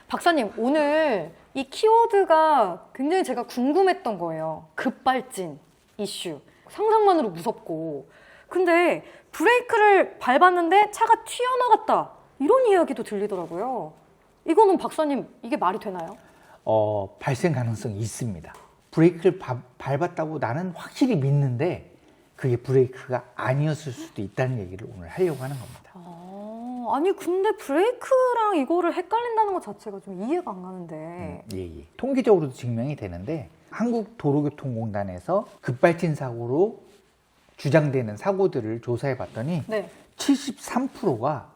박사님, 오늘 이 키워드가 굉장히 제가 궁금했던 거예요. 급발진 이슈. 상상만으로 무섭고. 근데 브레이크를 밟았는데 차가 튀어나갔다. 이런 이야기도 들리더라고요. 이거는 박사님, 이게 말이 되나요? 발생 가능성이 있습니다. 브레이크를 밟았다고 나는 확실히 믿는데 그게 브레이크가 아니었을 수도 있다는 얘기를 오늘 하려고 하는 겁니다. 아니 근데 브레이크랑 이거를 헷갈린다는 것 자체가 좀 이해가 안 가는데. 예. 통계적으로도 증명이 되는데 한국도로교통공단에서 급발진 사고로 주장되는 사고들을 조사해 봤더니 네. 73%가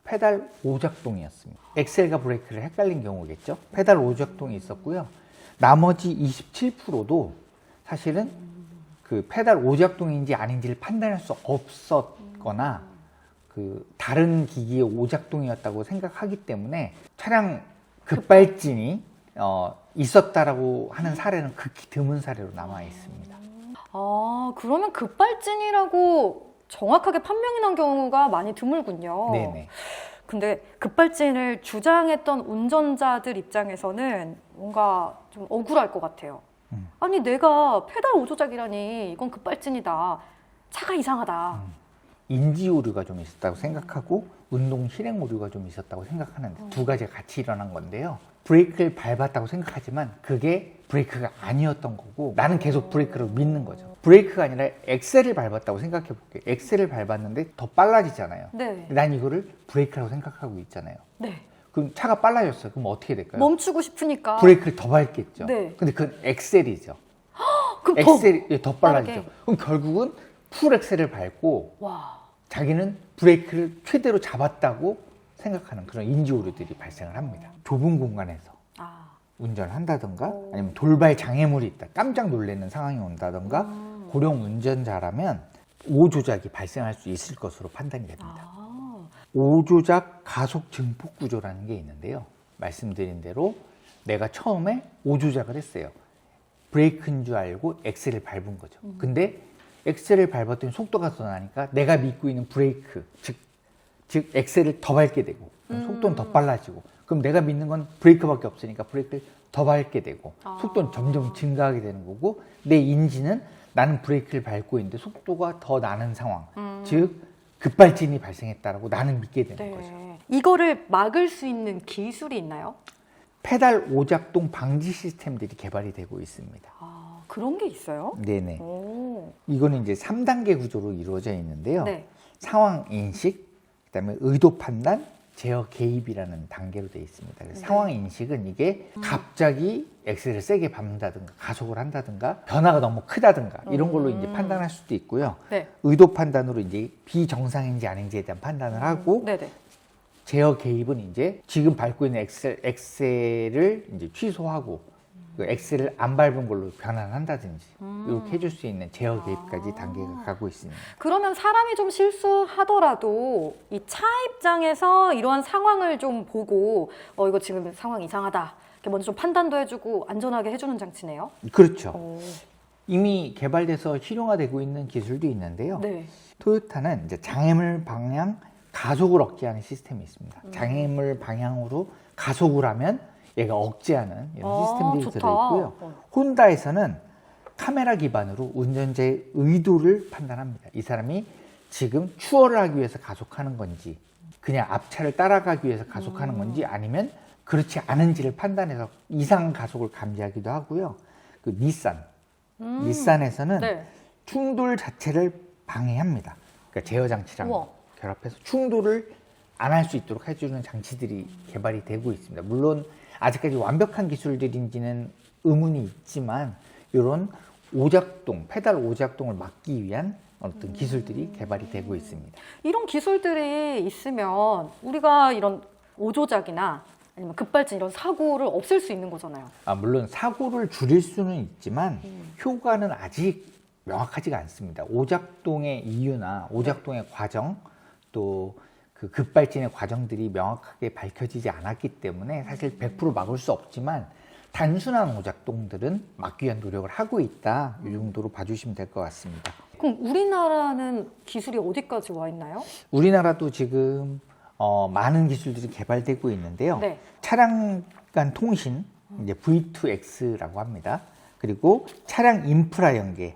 페달 오작동이었습니다. 엑셀과 브레이크를 헷갈린 경우겠죠. 페달 오작동이 있었고요. 나머지 27%도 사실은 그 페달 오작동인지 아닌지를 판단할 수 없었거나 그 다른 기기의 오작동이었다고 생각하기 때문에 차량 급발진이 있었다라고 하는 사례는 극히 드문 사례로 남아 있습니다. 그러면 급발진이라고 정확하게 판명이 난 경우가 많이 드물군요. 네네. 근데 급발진을 주장했던 운전자들 입장에서는 뭔가 좀 억울할 것 같아요. 아니 내가 페달 오조작이라니 이건 급발진이다. 차가 이상하다. 인지 오류가 좀 있었다고 생각하고 운동 실행 오류가 좀 있었다고 생각하는데 두 가지가 같이 일어난 건데요. 브레이크를 밟았다고 생각하지만 그게 브레이크가 아니었던 거고 나는 계속 브레이크를 믿는 거죠. 브레이크가 아니라 엑셀을 밟았다고 생각해 볼게요. 엑셀을 밟았는데 더 빨라지잖아요. 네. 난 이거를 브레이크라고 생각하고 있잖아요. 네. 그럼 차가 빨라졌어요. 그럼 어떻게 될까요? 멈추고 싶으니까. 브레이크를 더 밟겠죠. 네. 근데 그건 엑셀이죠. 그럼 엑셀이 더 빨라지죠. 빠르게. 그럼 결국은 풀 엑셀을 밟고 와. 자기는 브레이크를 최대로 잡았다고 생각하는 그런 인지 오류들이 발생을 합니다. 좁은 공간에서 운전을 한다던가 아니면 돌발 장애물이 있다, 깜짝 놀라는 상황이 온다던가 고령 운전자라면 오조작이 발생할 수 있을 것으로 판단이 됩니다. 오조작 가속 증폭 구조라는 게 있는데요. 말씀드린 대로 내가 처음에 오조작을 했어요. 브레이크인 줄 알고 엑셀을 밟은 거죠. 근데 엑셀을 밟았더니 속도가 더 나니까 내가 믿고 있는 브레이크, 즉 엑셀을 더 밟게 되고 속도는 더 빨라지고 그럼 내가 믿는 건 브레이크밖에 없으니까 브레이크를 더 밟게 되고 속도는 점점 증가하게 되는 거고 내 인지는 나는 브레이크를 밟고 있는데 속도가 더 나는 상황, 즉 급발진이 발생했다라고 나는 믿게 되는 거죠. 이거를 막을 수 있는 기술이 있나요? 페달 오작동 방지 시스템들이 개발이 되고 있습니다. 그런 게 있어요? 네네. 이거는 이제 3단계 구조로 이루어져 있는데요. 네. 상황 인식, 그다음에 의도 판단, 제어 개입이라는 단계로 되어 있습니다. 그래서 상황 인식은 이게 갑자기 엑셀을 세게 밟는다든가 가속을 한다든가 변화가 너무 크다든가 이런 걸로 이제 판단할 수도 있고요. 네. 의도 판단으로 이제 비정상인지 아닌지에 대한 판단을 하고 네네. 제어 개입은 이제 지금 밟고 있는 엑셀을 이제 취소하고 그 엑셀을 안 밟은 걸로 변환한다든지 이렇게 해줄 수 있는 제어 개입까지 단계가 가고 있습니다. 그러면 사람이 좀 실수하더라도 이 차 입장에서 이러한 상황을 좀 보고 이거 지금 상황 이상하다. 이렇게 먼저 좀 판단도 해주고 안전하게 해주는 장치네요. 그렇죠. 이미 개발돼서 실용화되고 있는 기술도 있는데요. 네. 토요타는 이제 장애물 방향 가속을 억제하는 시스템이 있습니다. 장애물 방향으로 가속을 하면 얘가 억제하는 이런 시스템들이 좋다. 들어있고요. 혼다에서는 카메라 기반으로 운전자의 의도를 판단합니다. 이 사람이 지금 추월을 하기 위해서 가속하는 건지 그냥 앞차를 따라가기 위해서 가속하는 건지 아니면 그렇지 않은지를 판단해서 이상 가속을 감지하기도 하고요. 그 닛산에서는 네. 충돌 자체를 방해합니다. 그러니까 제어 장치랑 우와. 결합해서 충돌을 안 할 수 있도록 해주는 장치들이 개발이 되고 있습니다. 물론 아직까지 완벽한 기술들인지는 의문이 있지만 이런 오작동, 페달 오작동을 막기 위한 어떤 기술들이 개발이 되고 있습니다. 이런 기술들이 있으면 우리가 이런 오조작이나 아니면 급발진 이런 사고를 없앨 수 있는 거잖아요. 물론 사고를 줄일 수는 있지만 효과는 아직 명확하지가 않습니다. 오작동의 이유나 오작동의 과정 또 그 급발진의 과정들이 명확하게 밝혀지지 않았기 때문에 사실 100% 막을 수 없지만 단순한 오작동들은 막기 위한 노력을 하고 있다. 이 정도로 봐주시면 될 것 같습니다. 그럼 우리나라는 기술이 어디까지 와 있나요? 우리나라도 지금 많은 기술들이 개발되고 있는데요. 네. 차량 간 통신, 이제 V2X라고 합니다. 그리고 차량 인프라 연계,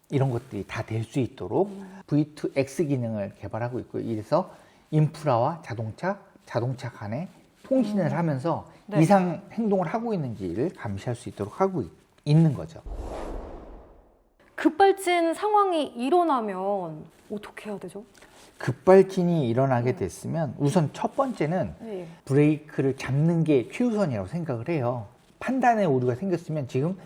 이런 것들이 다 될 수 있도록 V2X 기능을 개발하고 있고요. 이래서 인프라와 자동차 간에 통신을 하면서 네. 이상 행동을 하고 있는지를 감시할 수 있도록 하고 있는 거죠. 급발진 상황이 일어나면 어떻게 해야 되죠? 급발진이 일어나게 됐으면 우선 첫 번째는 네. 브레이크를 잡는 게 최우선이라고 생각을 해요. 판단에 오류가 생겼으면 지금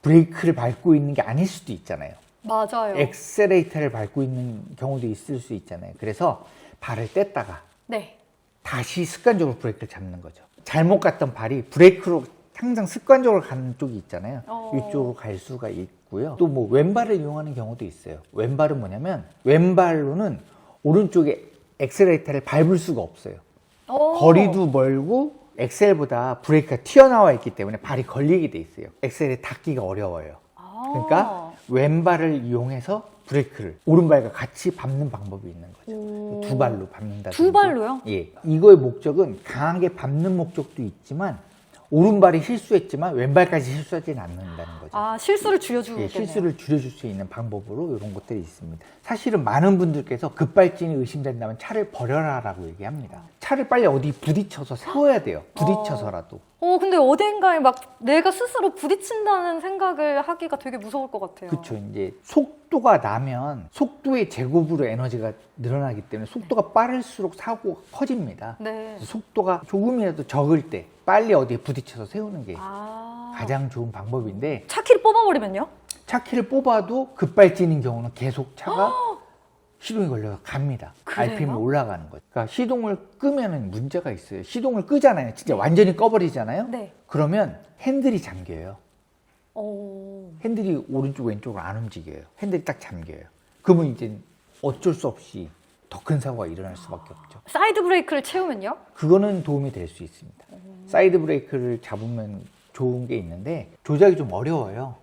브레이크를 밟고 있는 게 아닐 수도 있잖아요. 맞아요. 엑셀레이터를 밟고 있는 경우도 있을 수 있잖아요. 그래서 발을 뗐다가 네. 다시 습관적으로 브레이크를 잡는 거죠. 잘못 갔던 발이 브레이크로 항상 습관적으로 가는 쪽이 있잖아요. 이쪽으로 갈 수가 있고요. 또 뭐 왼발을 이용하는 경우도 있어요. 왼발은 뭐냐면 왼발로는 오른쪽에 엑셀레이터를 밟을 수가 없어요. 거리도 멀고 엑셀보다 브레이크가 튀어나와 있기 때문에 발이 걸리게 돼 있어요. 엑셀에 닿기가 어려워요. 그러니까 왼발을 이용해서 브레이크를 오른발과 같이 밟는 방법이 있는 거죠. 두 발로 밟는다. 두 발로요? 예. 이거의 목적은 강하게 밟는 목적도 있지만 오른발이 실수했지만 왼발까지 실수하지는 않는다는 거죠. 아, 실수를 줄여주겠네요. 예, 실수를 줄여줄 수 있는 방법으로 이런 것들이 있습니다. 사실은 많은 분들께서 급발진이 의심된다면 차를 버려라라고 얘기합니다. 차를 빨리 어디 부딪혀서 세워야 돼요. 부딪혀서라도. 근데 어딘가에 막 내가 스스로 부딪힌다는 생각을 하기가 되게 무서울 것 같아요. 그렇죠. 이제 속도가 나면 속도의 제곱으로 에너지가 늘어나기 때문에 속도가 빠를수록 사고가 커집니다. 네. 속도가 조금이라도 적을 때 빨리 어디에 부딪혀서 세우는 게 아. 가장 좋은 방법인데 차키를 뽑아버리면요? 차키를 뽑아도 급발진인 경우는 계속 차가 시동이 걸려서 갑니다. 그래요? RPM이 올라가는 거죠. 그러니까 시동을 끄면은 문제가 있어요. 시동을 끄잖아요. 진짜 완전히 꺼버리잖아요. 네. 그러면 핸들이 잠겨요. 오. 핸들이 오른쪽 왼쪽으로 안 움직여요. 핸들이 딱 잠겨요. 그러면 이제 어쩔 수 없이 더 큰 사고가 일어날 수밖에 없죠. 사이드 브레이크를 채우면요? 그거는 도움이 될 수 있습니다. 사이드 브레이크를 잡으면 좋은 게 있는데 조작이 좀 어려워요.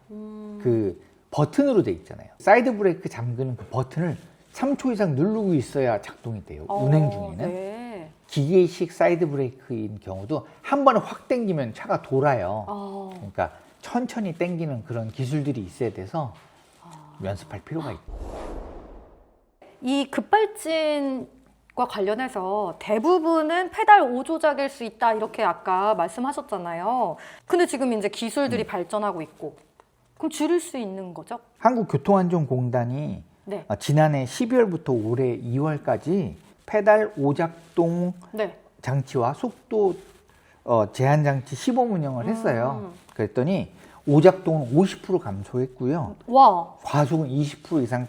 그 버튼으로 돼 있잖아요. 사이드 브레이크 잠그는 그 버튼을 3초 이상 누르고 있어야 작동이 돼요. 운행 중에는. 네. 기계식 사이드 브레이크인 경우도 한 번에 확 당기면 차가 돌아요. 그러니까 천천히 당기는 그런 기술들이 있어야 돼서 연습할 필요가 있고. 이 급발진과 관련해서 대부분은 페달 5조작일 수 있다 이렇게 아까 말씀하셨잖아요. 근데 지금 이제 기술들이 발전하고 있고 그럼 줄일 수 있는 거죠? 한국교통안전공단이 네. 지난해 12월부터 올해 2월까지 페달 오작동 네. 장치와 속도 제한 장치 시범 운영을 했어요. 그랬더니 오작동은 50% 감소했고요. 와. 과속은 20% 이상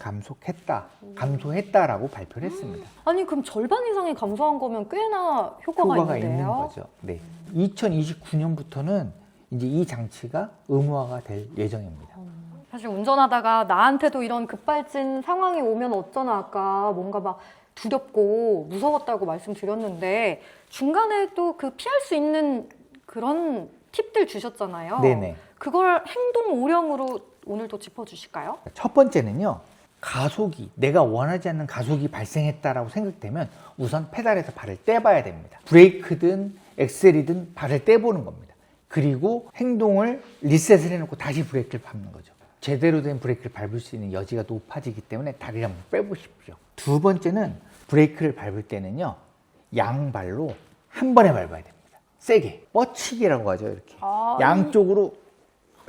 감소했다라고 발표를 했습니다. 아니 그럼 절반 이상이 감소한 거면 꽤나 효과가 있는데요. 있는 거죠. 네. 2029년부터는 이제 이 장치가 의무화가 될 예정입니다. 사실 운전하다가 나한테도 이런 급발진 상황이 오면 어쩌나 아까 뭔가 막 두렵고 무서웠다고 말씀드렸는데 중간에 또 그 피할 수 있는 그런 팁들 주셨잖아요. 네네. 그걸 행동 오령으로 오늘도 짚어주실까요? 첫 번째는요. 가속이 내가 원하지 않는 가속이 발생했다라고 생각되면 우선 페달에서 발을 떼봐야 됩니다. 브레이크든 엑셀이든 발을 떼보는 겁니다. 그리고 행동을 리셋을 해놓고 다시 브레이크를 밟는 거죠. 제대로 된 브레이크를 밟을 수 있는 여지가 높아지기 때문에 다리를 한번 빼보십시오. 두 번째는 브레이크를 밟을 때는요. 양발로 한 번에 밟아야 됩니다. 세게 뻗치기라고 하죠. 이렇게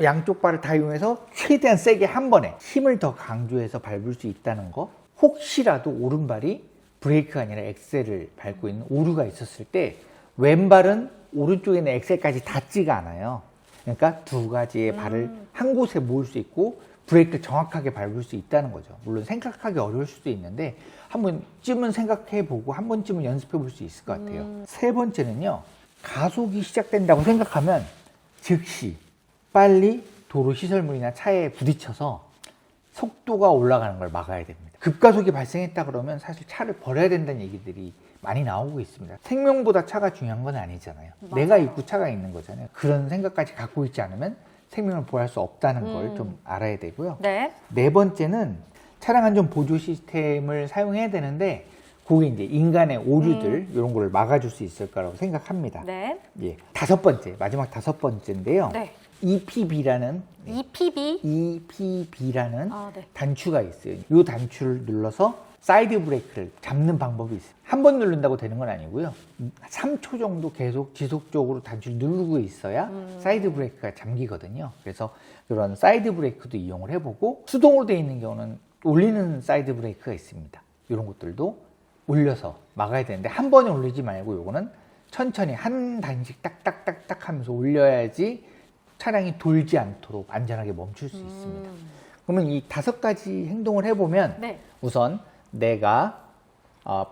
양쪽 발을 다 이용해서 최대한 세게 한 번에 힘을 더 강조해서 밟을 수 있다는 거. 혹시라도 오른발이 브레이크가 아니라 엑셀을 밟고 있는 오류가 있었을 때 왼발은 오른쪽에 있는 엑셀까지 닿지가 않아요. 그러니까 두 가지의 발을 한 곳에 모을 수 있고 브레이크를 정확하게 밟을 수 있다는 거죠. 물론 생각하기 어려울 수도 있는데 한 번쯤은 생각해보고 한 번쯤은 연습해볼 수 있을 것 같아요. 세 번째는요. 가속이 시작된다고 생각하면 즉시 빨리 도로 시설물이나 차에 부딪혀서 속도가 올라가는 걸 막아야 됩니다. 급가속이 발생했다 그러면 사실 차를 버려야 된다는 얘기들이 많이 나오고 있습니다. 생명보다 차가 중요한 건 아니잖아요. 맞아요. 내가 있고 차가 있는 거잖아요. 그런 생각까지 갖고 있지 않으면 생명을 보호할 수 없다는 걸 좀 알아야 되고요. 네. 네 번째는 차량 안전 보조 시스템을 사용해야 되는데 그게 이제 인간의 오류들 이런 거를 막아줄 수 있을 거라고 생각합니다. 네. 예, 다섯 번째, 마지막 다섯 번째인데요. 네. EPB라는 EPB라는 네. 단추가 있어요. 이 단추를 눌러서 사이드 브레이크를 잡는 방법이 있어요. 한 번 누른다고 되는 건 아니고요. 3초 정도 계속 지속적으로 단추를 누르고 있어야 사이드 브레이크가 잠기거든요. 그래서 그런 사이드 브레이크도 이용을 해보고, 수동으로 되어 있는 경우는 올리는 사이드 브레이크가 있습니다. 이런 것들도 올려서 막아야 되는데, 한 번에 올리지 말고 요거는 천천히 한 단씩 딱딱딱딱 하면서 올려야지 차량이 돌지 않도록 안전하게 멈출 수 있습니다. 그러면 이 다섯 가지 행동을 해보면 네. 우선 내가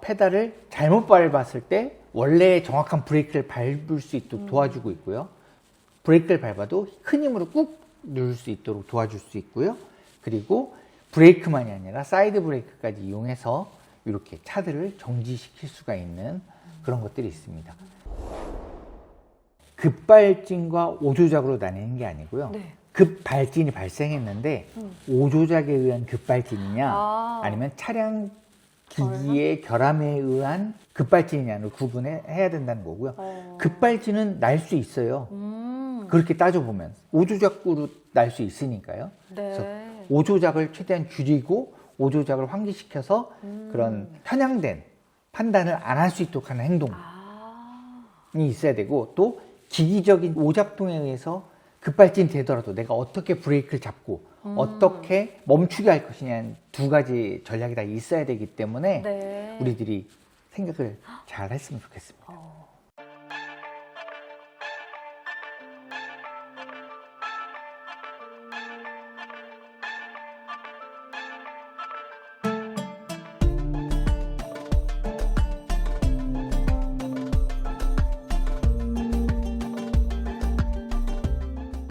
페달을 잘못 밟았을 때 원래 정확한 브레이크를 밟을 수 있도록 도와주고 있고요. 브레이크를 밟아도 큰 힘으로 꾹 누를 수 있도록 도와줄 수 있고요. 그리고 브레이크만이 아니라 사이드 브레이크까지 이용해서 이렇게 차들을 정지시킬 수가 있는 그런 것들이 있습니다. 급발진과 오조작으로 나뉘는 게 아니고요. 네. 급발진이 발생했는데 오조작에 의한 급발진이냐 아니면 차량 기기의 결함에 의한 급발진이냐를 구분해야 된다는 거고요. 급발진은 날 수 있어요. 그렇게 따져보면 오조작으로 날 수 있으니까요. 네. 그래서 오조작을 최대한 줄이고 오조작을 환기시켜서 그런 편향된 판단을 안 할 수 있도록 하는 행동이 있어야 되고, 또 기기적인 오작동에 의해서 급발진 되더라도 내가 어떻게 브레이크를 잡고 어떻게 멈추게 할 것이냐는 두 가지 전략이 다 있어야 되기 때문에 네. 우리들이 생각을 잘 했으면 좋겠습니다.